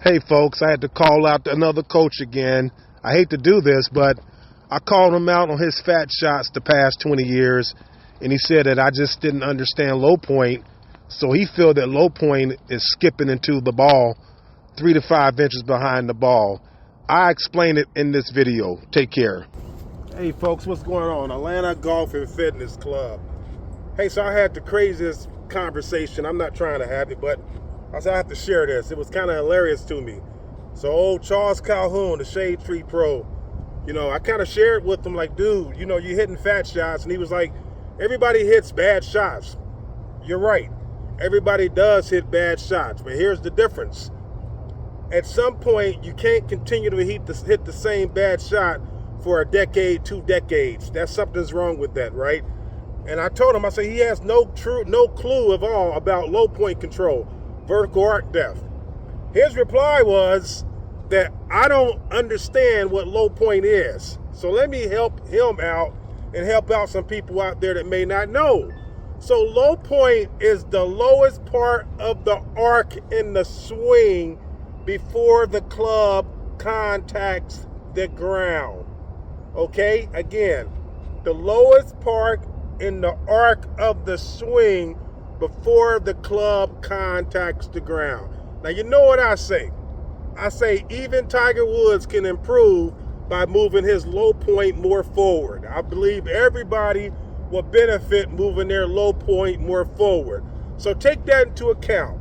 Hey folks, I had to call out another coach again. I hate to do this, but I called him out on his fat shots the past 20 years, and he said that I just didn't understand low point, so he felt that low point is skipping into the ball 3 to 5 inches behind the ball. I explained it in this video. Take care. Hey folks, what's going on? Atlanta Golf and Fitness Club. Hey, so I had the craziest conversation. I'm not trying to have it, but I said I have to share this. It was kind of hilarious to me. So old Charles Calhoun, the Shade Tree Pro, I kind of shared with him like, dude, you're hitting fat shots. And he was like, everybody hits bad shots. You're right. Everybody does hit bad shots. But here's the difference. At some point, you can't continue to hit the same bad shot for a decade, 2 decades. Something's wrong with that, right? And I told him, I said, he has no clue at all about low point control, vertical arc depth. His reply was that I don't understand what low point is. So let me help him out and help out some people out there that may not know. So low point is the lowest part of the arc in the swing before the club contacts the ground. Okay, again, the lowest part in the arc of the swing before the club contacts the ground. Now, you know what I say? I say even Tiger Woods can improve by moving his low point more forward. I believe everybody will benefit moving their low point more forward. So take that into account.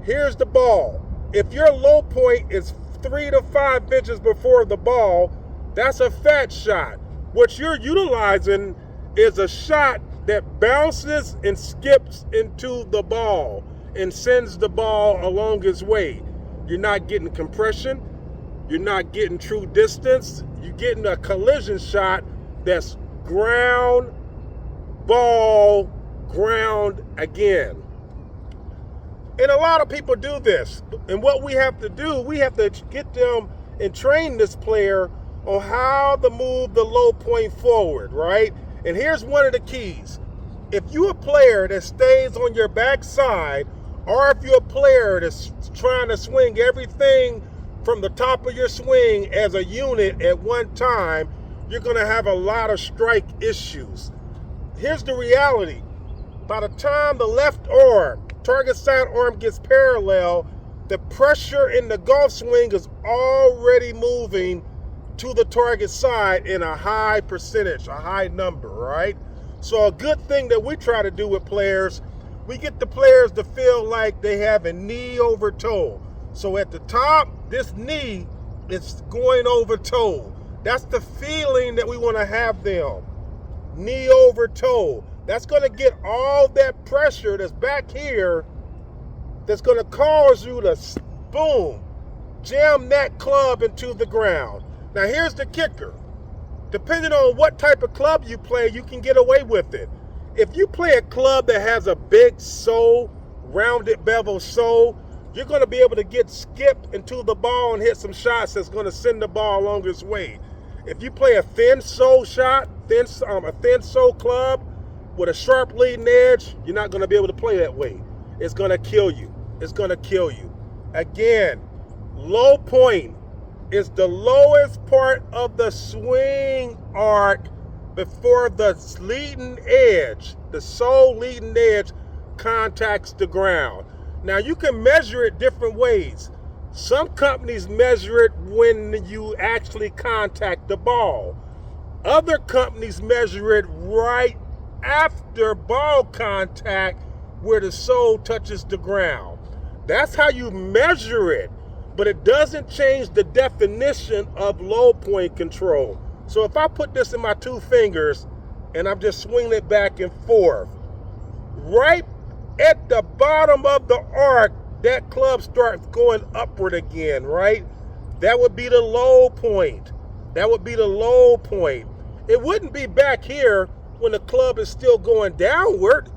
Here's the ball. If your low point is 3 to 5 inches before the ball, that's a fat shot. What you're utilizing is a shot that bounces and skips into the ball and sends the ball along its way. You're not getting compression. You're not getting true distance. You're getting a collision shot that's ground, ball, ground again. And a lot of people do this. And what we have to do, we have to get them and train this player on how to move the low point forward, right? And here's one of the keys. If you're a player that stays on your backside, or if you're a player that's trying to swing everything from the top of your swing as a unit at one time, you're going to have a lot of strike issues. Here's the reality. By the time the left arm, target side arm gets parallel, the pressure in the golf swing is already moving to the target side in a high percentage, a high number, right? So a good thing that we try to do with players, we get the players to feel like they have a knee over toe. So at the top, this knee is going over toe. That's the feeling that we want to have them. Knee over toe. That's going to get all that pressure that's back here that's going to cause you to, boom, jam that club into the ground. Now here's the kicker. Depending on what type of club you play, you can get away with it. If you play a club that has a big sole, rounded bevel sole, you're going to be able to get skipped into the ball and hit some shots that's going to send the ball along its way. If you play a thin sole shot, a thin sole club with a sharp leading edge, you're not going to be able to play that way. It's going to kill you. It's going to kill you. Again, low point is the lowest part of the swing arc before the leading edge, the sole leading edge, contacts the ground. Now you can measure it different ways. Some companies measure it when you actually contact the ball. Other companies measure it right after ball contact where the sole touches the ground. That's how you measure it. But it doesn't change the definition of low point control. So if I put this in my 2 fingers and I'm just swinging it back and forth, right at the bottom of the arc, that club starts going upward again, right? That would be the low point. That would be the low point. It wouldn't be back here when the club is still going downward.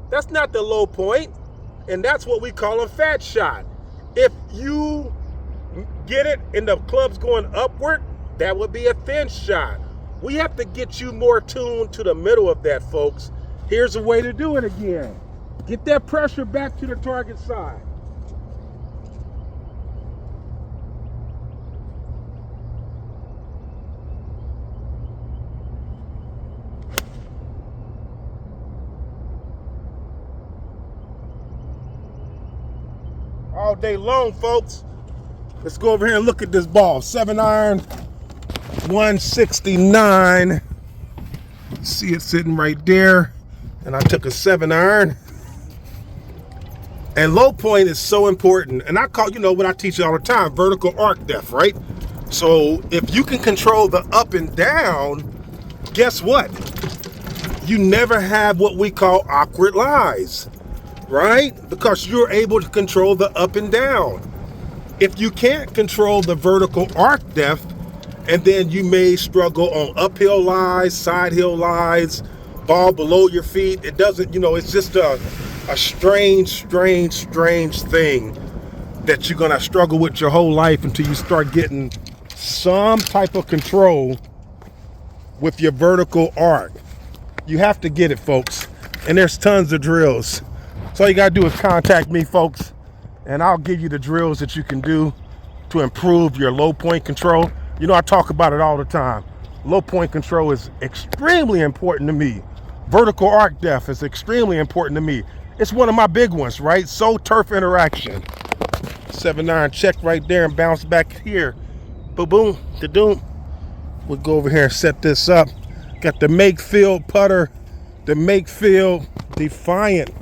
That's not the low point. And that's what we call a fat shot. If you get it and the club's going upward, that would be a thin shot. We have to get you more tuned to the middle of that, folks. Here's a way to do it again. Get that pressure back to the target side. all day long, folks. Let's go over here and look at this ball. 7-iron, 169. See it sitting right there. And I took a 7-iron. And low point is so important. And I call, what I teach you all the time, vertical arc depth, right? So if you can control the up and down, guess what? You never have what we call awkward lies, right? Because you're able to control the up and down. If you can't control the vertical arc depth, and then you may struggle on uphill lies, side hill lies, ball below your feet. It doesn't, it's just a strange thing that you're gonna struggle with your whole life until you start getting some type of control with your vertical arc. You have to get it, folks. And there's tons of drills. So all you gotta do is contact me, folks, and I'll give you the drills that you can do to improve your low point control. I talk about it all the time. Low point control is extremely important to me. Vertical arc depth is extremely important to me. It's one of my big ones, right? So turf interaction. 7-iron check right there and bounce back here. Boom, boom, da-doom. We'll go over here and set this up. Got the Makefield putter, the Makefield Defiant.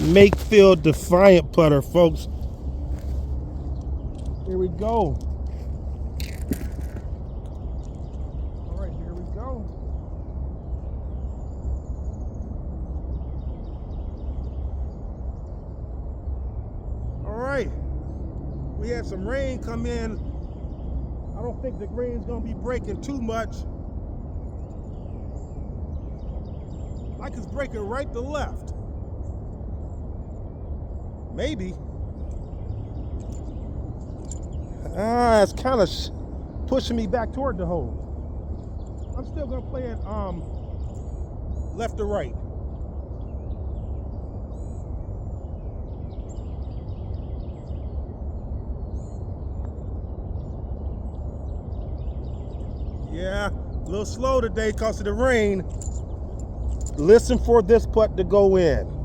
Makefield Defiant putter, folks. Here we go. All right, here we go. All right. We had some rain come in. I don't think the rain's gonna be breaking too much. Like it's breaking right to left. Maybe. It's kind of pushing me back toward the hole. I'm still gonna play it left to right. Yeah, a little slow today because of the rain. Listen for this putt to go in.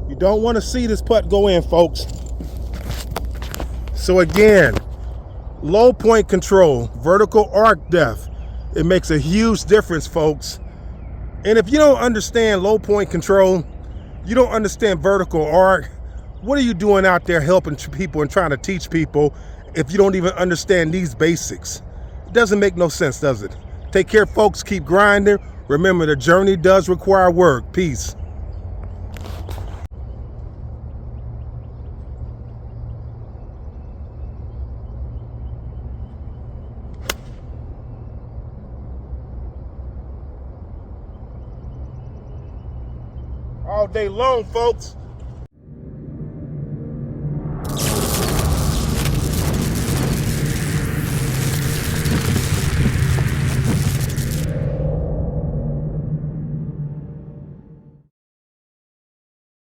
You don't want to see this putt go in, folks. So again, low point control, vertical arc depth. It makes a huge difference, folks. And if you don't understand low point control, you don't understand vertical arc, what are you doing out there helping people and trying to teach people if you don't even understand these basics? It doesn't make no sense, does it? Take care, folks. Keep grinding. Remember, the journey does require work. Peace. All day long, folks.